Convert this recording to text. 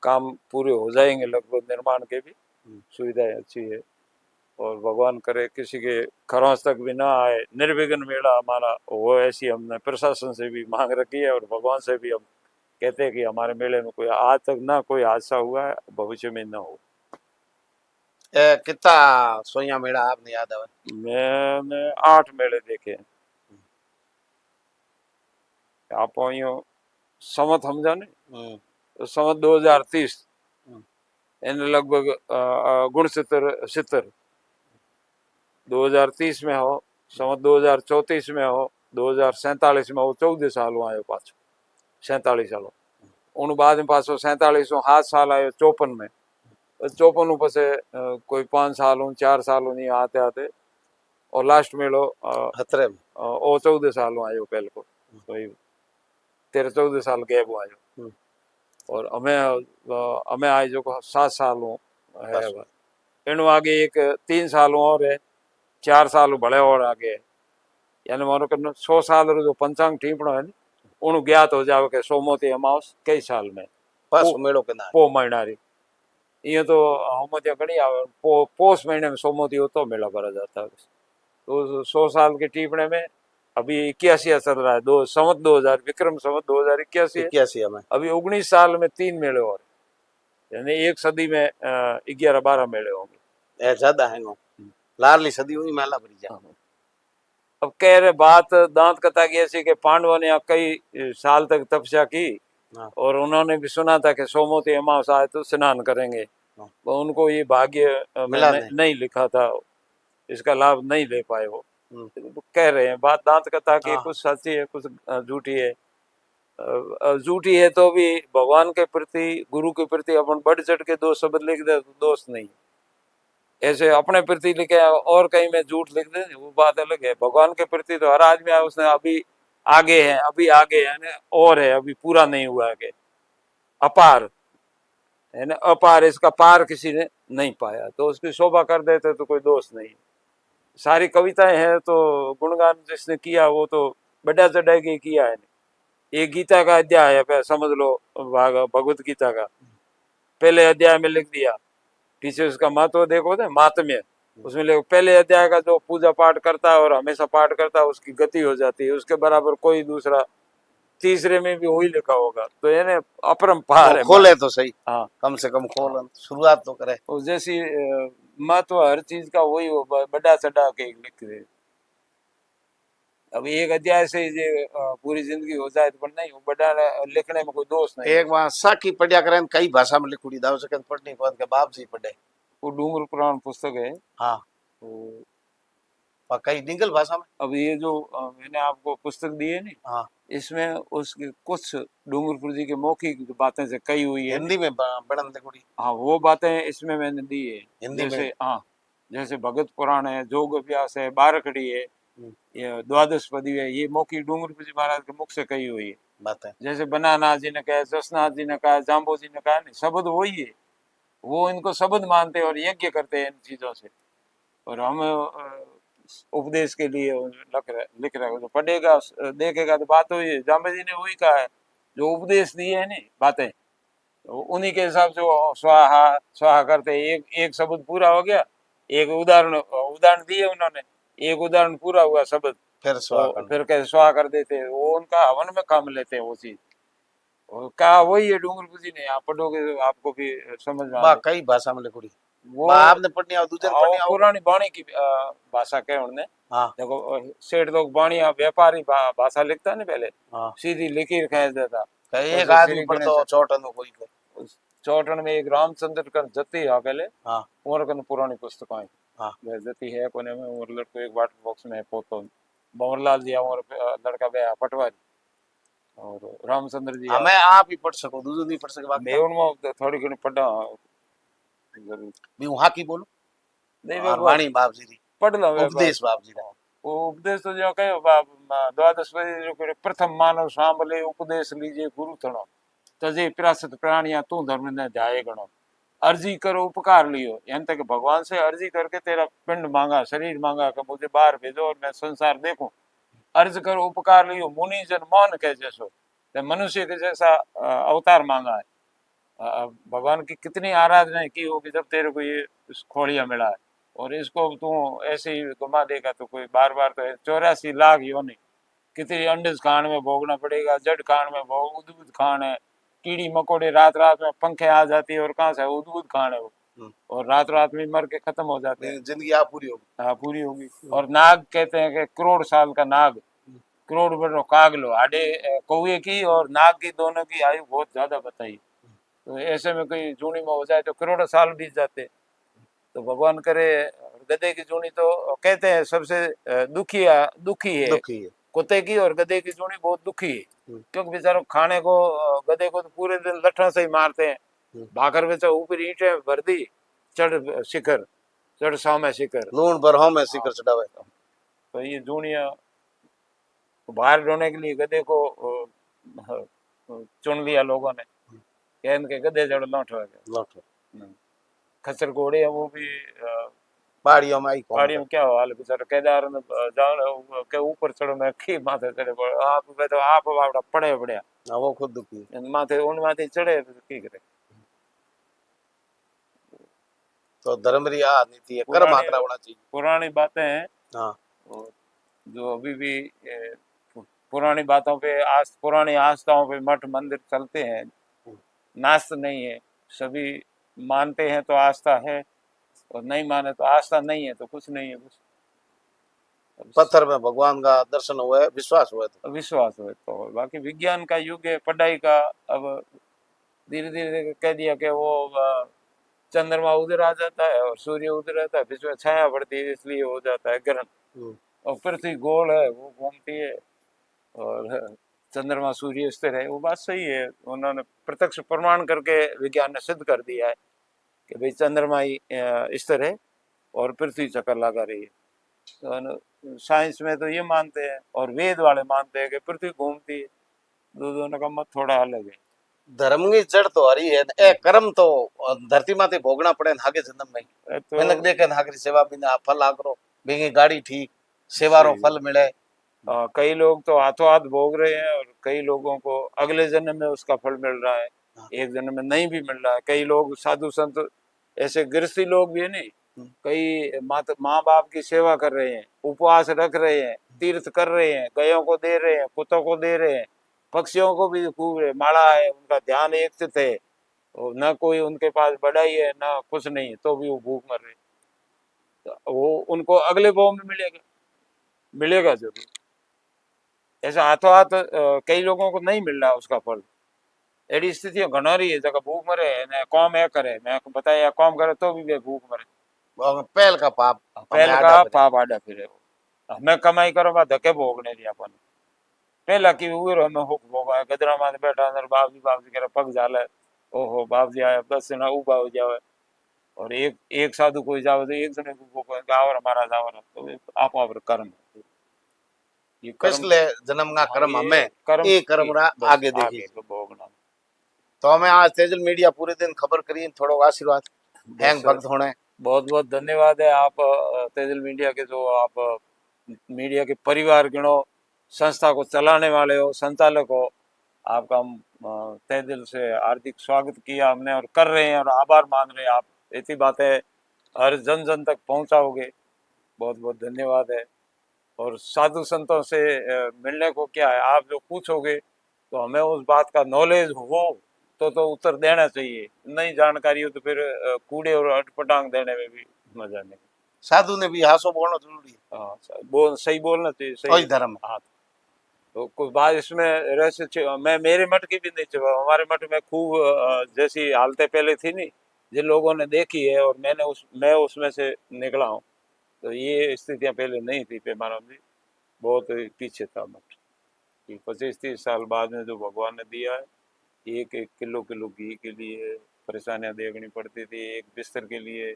काम पूरे हो जाएंगे लगभग, निर्माण के भी सुविधाएं अच्छी है। और भगवान करे किसी के खरोंच तक भी ना आए, निर्विघ्न मेला हमारा हो, ऐसी हमने प्रशासन से भी मांग रखी है और भगवान से भी हम कहते हैं कि हमारे मेले में कोई आज तक ना कोई हादसा हुआ है, भविष्य में ना हो। कितना सोया मेला आपने याद है? मैंने 8 मेले देखे हैं। आप यूं संवत समझा नहीं, तो संवत 2030 यानी लगभग गुणसितर सितर 2030 में हो, संवत 2034 में हो, 2047 में हो, 14 साल आयो पाछो, 47 साल उन बाद में पाछो 47 7 साल आयो 54 में, 54 पसे कोई 5 साल 4 साल नहीं आते आते, और लास्ट मेलो हतरे में ओ 14 साल आयो पहले को, तो 13-14 साल गैप आयो। और हमें आज जो 7 साल है, इन आगे एक 3 साल और है, 4 साल भले और आगे है, यानी मानो कर 100 साल रो जो पंचांग टीपणो है उन ज्ञात हो जावे के सोमोती अमावस कई साल में पासो मेलो के ना पो महीना री। ये तो होमोतिया घणी आवे, पोष महीने में सोमोती हो तो मेला भरा जाता है। तो 100 साल के टीपणे में अभी 81 चल रहा है, दो संवत 2000 विक्रम संवत 2081 में अभी 19 साल में 3 मेले और, यानी एक सदी में 11-12 मेले होंगे। ज्यादा है लारली सदी हुई मेला भरी जा। अब कह रहे बात दांत कथा की ऐसी कि पांडवों ने कई साल तक तपस्या की और उन्होंने भी सुना था कि सोमवती अमावस आए तो स्नान करेंगे, तो उनको ये भाग्य नहीं लिखा था, इसका लाभ नहीं ले पाए वो। कह रहे हैं बात दांत कथा की, कुछ सच्ची है कुछ झूठी है। झूठी है तो भी भगवान के प्रति गुरु के प्रति अपन बढ़ चढ़ के 2 शब्द लिख दे तो दोष नहीं, ऐसे अपने प्रति लिखे और कहीं में झूठ लिख दे वो बात अलग है। भगवान के प्रति तो हर आदमी है, उसने अभी आगे है, अभी आगे है और है, अभी पूरा नहीं हुआ है, अपार है ना, अपार, इसका पार किसी ने नहीं पाया, तो उसकी शोभा कर देते तो कोई दोष नहीं। सारी कविताएं हैं तो गुणगान जिसने किया वो तो बढ़ा चढ़ा के किया है। एक गीता का अध्याय है, समझ लो भगवत गीता का पहले अध्याय में लिख दिया, पीछे उसका महत्व देखो ना, महात्म्य उसमें लिखो पहले अध्याय का जो पूजा पाठ करता है और हमेशा पाठ करता है उसकी गति हो जाती है, उसके बराबर कोई दूसरा तीसरे में भी वही लिखा होगा, तो यानी अपरंपार है। खोले तो सही, हाँ कम से कम खोल शुरुआत तो करे। और जैसी महत्व हर चीज का वही हो, बड़ा चढ़ा के लिख दे। अब एक अध्याय से पूरी जिंदगी हो जाए तो नहीं, वो बड़ा लिखने में कोई दोष नहीं। एक वहां साकी पढ़िया करें कई भाषा में लिखुड़ी दाव से पढ़नी के बाप जी पढ़े, वो डूंगर पुराण पुस्तक है। हाँ तो कई निगल भाषा में। अब ये जो मैंने आपको पुस्तक दी है नी, हाँ इसमें उसकी कुछ डूंगरपुर जी के मौखिक बातें से कही हुई है, हिंदी में बनन देखुड़ी। हाँ वो बातें इसमें मैंने दी है हिंदी जैसे में। हाँ जैसे भगत पुराण है, जोग अभ्यास है, बारखड़ी है, ये द्वादश पदी है, ये मौखिक डूंगरपुर जी महाराज के मुख से कही हुई है बातें। जैसे बनानाथ जी ने कहा, जसनाथ जी ने कहा, जाम्बो जी ने कहा, नहीं शब्द वही है, वो इनको शब्द मानते हैं और यज्ञ करते हैं इन चीजों से। और हम उपदेश के लिए लिख रहे हो, तो पढ़ेगा देखेगा तो बात हुई है, जाम्बे जी ने वही कहा है जो उपदेश दिए है ना बातें, तो उन्हीं के हिसाब से वो स्वाहा स्वाहा करते हैं। एक शब्द पूरा हो गया, एक उदाहरण दिए उन्होंने, एक उदाहरण पूरा हुआ शब्द, फिर कैसे स्वाहा कर देते हैं, वो उनका हवन में काम लेते हैं वो चीज। और कहा वही है डूंगरपुर जी ने, आप पढ़ोगे तो आपको भी समझ में कई भाषा में लिखुड़ी वो आपने पढ़नी आओ दूसरे पढ़नी आओ पुरानी बाणी की भाषा कहे उन्होंने। हाँ देखो सेठ लोग बाणी व्यापारी भाषा लिखता है ना पहले, हाँ सीधी लिखी कह देता, एक आदमी पढ़तो चौटन कोई चौटन में एक रामचंद्र कर जती है पहले, हाँ और कन पुरानी पुस्तकें, हाँ जती है कोने में, और लड़को एक वाटर बॉक्स में पोतो भंवरलाल जी और लड़का गया पटवारी, और रामचंद्र जी हमें आप ही पढ़ सको, दूसरे नहीं पढ़ सके। मैं उनमें थोड़ी घनी पढ़ा मैं वहां की बोलूं नहीं वाणी बाप जी पढ़ लो उपदेश बाप जी वो उपदेश तो जो कहो द्वादश प्रथम मानव सांभले उपदेश लीजिए गुरु थणो, तजे पिरासत प्राणिया तू धर्म न जाए गणो, अर्जी करो उपकार लियो, यानी तक भगवान से अर्जी करके तेरा पिंड मांगा, शरीर मांगा कि मुझे बाहर भेजो और मैं संसार देखूं, अर्ज करो उपकार लियो, मुनि जन मौन कह जैसो, मनुष्य के जैसा अवतार मांगा है, अब भगवान की कितनी आराधना की होगी जब तेरे को ये खोलिया मिला है, और इसको तू ऐसे ही घुमा देगा तो कोई बार बार तो 84 लाख योनि, कितनी अंडज खान में भोगना पड़ेगा, जड़ खान में भोग, उद्भुत खान है, कीड़ी मकोड़े रात रात में पंखे आ जाती है, और कहाँ से उद्भुत खान है वो, और रात रात में मर के खत्म हो जाते हैं। जिंदगी आप पूरी होगी। हाँ पूरी होगी। और नाग कहते हैं कि करोड़ साल का नाग, करोड़ बड़ो काग लो आडे, कौए की और नाग की दोनों की आयु बहुत ज्यादा बताई, तो ऐसे में कोई जूनी में हो जाए तो करोड़ों साल बीत जाते। तो भगवान करे, गधे की जूनी तो कहते हैं सबसे दुखी है दुखी है। कुत्ते की, और गधे की जूनी बहुत दुखी है, क्योंकि बेचारों खाने को गधे को तो पूरे दिन लठा से ही मारते हैं, भाकर बेचा ऊपर ईंटें भर दी, चढ़ शिखर, चढ़ सामे शिखर, लूण बरहों में शिखर चढ़ावे। तो ये जूनिया बाहर ढोने के लिए गधे को चुन लिया लोगों ने, कह इनके गधे चढ़ लौट हो गए। खच्चर घोड़े है वो भी पहाड़ियों में आई पहाड़ियों में क्या हाल बेचारा केदार में जाओ के ऊपर चढ़ो, मैं की माथे चढ़े आप तो आप बावड़ा पड़े बढ़िया, वो खुद दुखी माथे उन माथे चढ़े तो की करे। तो धर्म री आ नीति है, कर्म आकरा होना चाहिए। पुरानी बातें हैं। हाँ। जो अभी भी पुरानी बातों पे पुरानी आस्थाओं पे मठ मंदिर चलते हैं, नास्त नहीं है, सभी मानते हैं तो आस्था है, और नहीं माने तो आस्था नहीं है, तो कुछ नहीं है। कुछ पत्थर में भगवान का दर्शन हुआ है, विश्वास हुआ है, विश्वास हो तो। बाकी विज्ञान का युग है, पढ़ाई का, अब धीरे धीरे कह दिया कि वो चंद्रमा उधर आ जाता है और सूर्य उधर रहता है, बीच में छाया पड़ती है, इसलिए हो जाता है ग्रहण। और पृथ्वी गोल है, वो घूमती है, और चंद्रमा सूर्य स्थिर है। वो बात सही है, उन्होंने प्रत्यक्ष प्रमाण करके विज्ञान ने सिद्ध कर दिया है कि भाई चंद्रमा ही स्थिर है और पृथ्वी चक्कर लगा रही है। तो साइंस में तो ये मानते हैं, और वेद वाले मानते हैं कि पृथ्वी घूमती है। दोनों का मत थोड़ा अलग है। धर्म की जड़ तो हरी है, ए कर्म तो धरती माते भोगना पड़े नागे जन्म में, तो मेहनत देके नागरी सेवा बिना फल आकरो बेगी गाड़ी ठीक सेवारो फल मिले। कई लोग तो हाथों हाथ भोग रहे हैं, और कई लोगों को अगले जन्म में उसका फल मिल रहा है, एक जन्म में नहीं भी मिल रहा है। कई लोग साधु संत ऐसे गृहस्थी लोग भी है नहीं, कई माँ बाप की सेवा कर रहे हैं, उपवास रख रहे हैं, तीर्थ कर रहे हैं, गायों को दे रहे हैं, कुत्तों को दे रहे हैं, पक्षियों को भी खूब माला है, उनका ध्यान एक स्थित है, और न कोई उनके पास बढ़ाई है ना कुछ नहीं, तो भी वो भूख मर रहे। तो वो उनको अगले भाव में मिलेगा जरूर। ऐसा हाथों हाथ कई लोगों को नहीं मिल रहा उसका फल। एडी स्थितियां घना रही है, जगह भूख मरे ने कौम है करे, मैं बताया कौम करे तो भी वे भूख मरे। पहल का पाप आडा फिरे, हमें कमाई करो धक्के भोगने दिया अपन पहला की उर हमें हुक भोगा गदरा में बैठा अंदर बाबजी बाबजी करे पग जाले, ओहो बाबजी आया 10 जना उबा हो जावे, और एक साधु कोई जावे तो एक जने को गावर हमारा जावर, तो आप कर्म ये पिछले जन्म का कर्म हमें ये कर्म रा आगे देखी तो भोगना। तो हमें आज तेजल मीडिया पूरे दिन खबर करी, थोड़ा आशीर्वाद हैंग भक्त होने। बहुत बहुत धन्यवाद है आप तेजल मीडिया के, जो आप मीडिया के परिवार गिनो, संस्था को चलाने वाले हो, संचालक हो, आपका हम तहे दिल से हार्दिक स्वागत किया हमने, और कर रहे हैं, और आभार मान रहे हैं। आप ऐसी बातें हर जन जन तक पहुंचाओगे, बहुत बहुत धन्यवाद है। और साधु संतों से मिलने को क्या है, आप जो पूछोगे तो हमें उस बात का नॉलेज हो तो उत्तर देना चाहिए, नई जानकारी हो तो फिर कूड़े और अटपटांग देने में भी मजा नहीं। साधु ने भी हासो बोलना जरूरी है। हाँ सही बोलना चाहिए, सही धर्म। हाँ तो कुछ बात इसमें रहस्य मैं मेरे मठ की भी नहीं छुपा, हमारे मठ में खूब जैसी हालतें पहले थी नहीं, जिन लोगों ने देखी है, और मैं उसमें से निकला हूँ। तो ये स्थितियाँ पहले नहीं थी पैमाना जी, बहुत पीछे था मठ। 25-30 साल बाद में जो भगवान ने दिया है, एक किलो घी के लिए परेशानियां देखनी पड़ती थी, एक बिस्तर के लिए